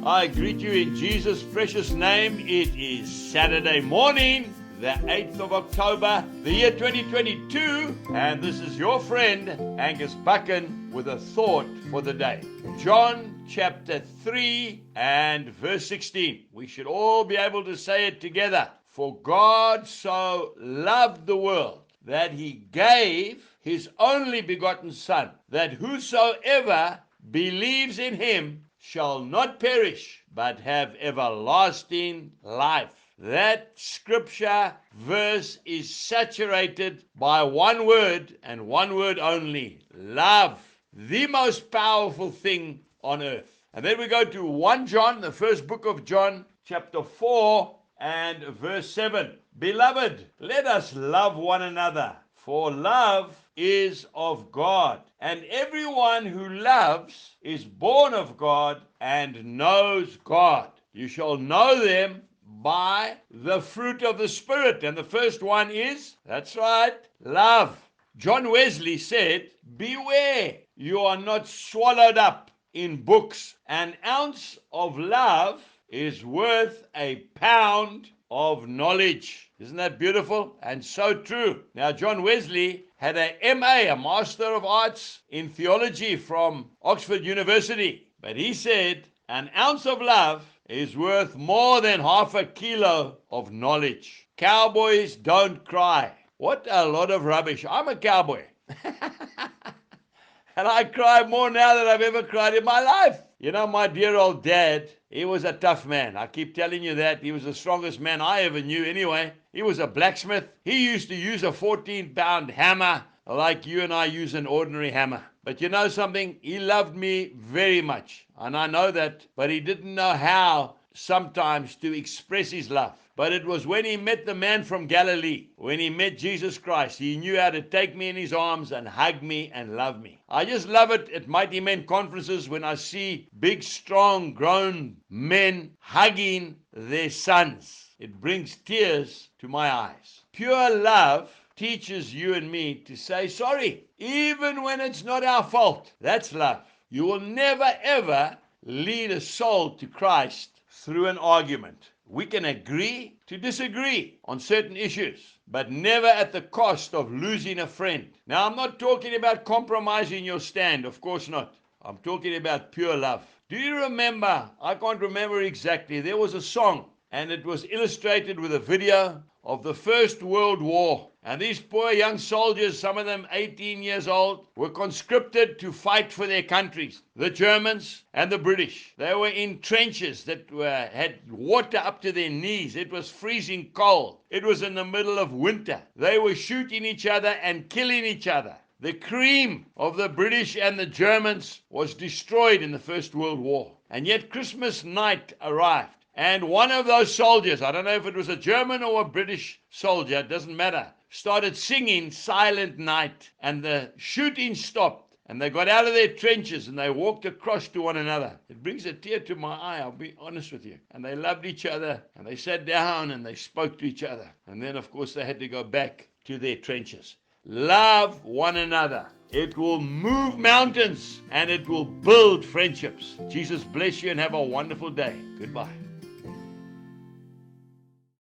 I greet you in Jesus' precious name. It is Saturday morning, the 8th of October, the year 2022, and this is your friend, Angus Buchan, with a thought for the day. John chapter 3 and verse 16. We should all be able to say it together. For God so loved the world that he gave his only begotten Son, that whosoever believes in him shall not perish, but have everlasting life. That scripture verse is saturated by one word and one word only: love. The most powerful thing on earth. And then we go to 1 John, the first book of John, chapter 4 and verse 7. Beloved, let us love one another, for love is of God, and everyone who loves is born of God and knows God. You shall know them by the fruit of the Spirit, and the first one is, that's right, love. John Wesley said, beware you are not swallowed up in books. An ounce of love is worth a pound of knowledge. Isn't that beautiful? And so true. Now, John Wesley had a MA, a Master of Arts in Theology from Oxford University. But he said, an ounce of love is worth more than half a kilo of knowledge. Cowboys don't cry. What a lot of rubbish. I'm a cowboy. And I cry more now than I've ever cried in my life. You know, my dear old dad, he was a tough man. I keep telling you that. He was the strongest man I ever knew anyway. He was a blacksmith. He used to use a 14-pound hammer like you and I use an ordinary hammer. But you know something? He loved me very much. And I know that. But he didn't know how sometimes to express his love. But it was when he met the man from Galilee, when he met Jesus Christ, he knew how to take me in his arms and hug me and love me. I just love it at Mighty Men conferences when I see big, strong, grown men hugging their sons. It brings tears to my eyes. Pure love teaches you and me to say sorry, even when it's not our fault. That's love. You will never, ever lead a soul to Christ through an argument. We can agree to disagree on certain issues, but never at the cost of losing a friend. Now, I'm not talking about compromising your stand, of course not. I'm talking about pure love. Do you remember, I can't remember exactly, there was a song, and it was illustrated with a video of the First World War. And these poor young soldiers, some of them 18 years old, were conscripted to fight for their countries. The Germans and the British. They were in trenches that had water up to their knees. It was freezing cold. It was in the middle of winter. They were shooting each other and killing each other. The cream of the British and the Germans was destroyed in the First World War. And yet Christmas night arrived. And one of those soldiers, I don't know if it was a German or a British soldier, it doesn't matter, started singing Silent Night. And the shooting stopped. And they got out of their trenches and they walked across to one another. It brings a tear to my eye, I'll be honest with you. And they loved each other. And they sat down and they spoke to each other. And then, of course, they had to go back to their trenches. Love one another. It will move mountains and it will build friendships. Jesus bless you and have a wonderful day. Goodbye.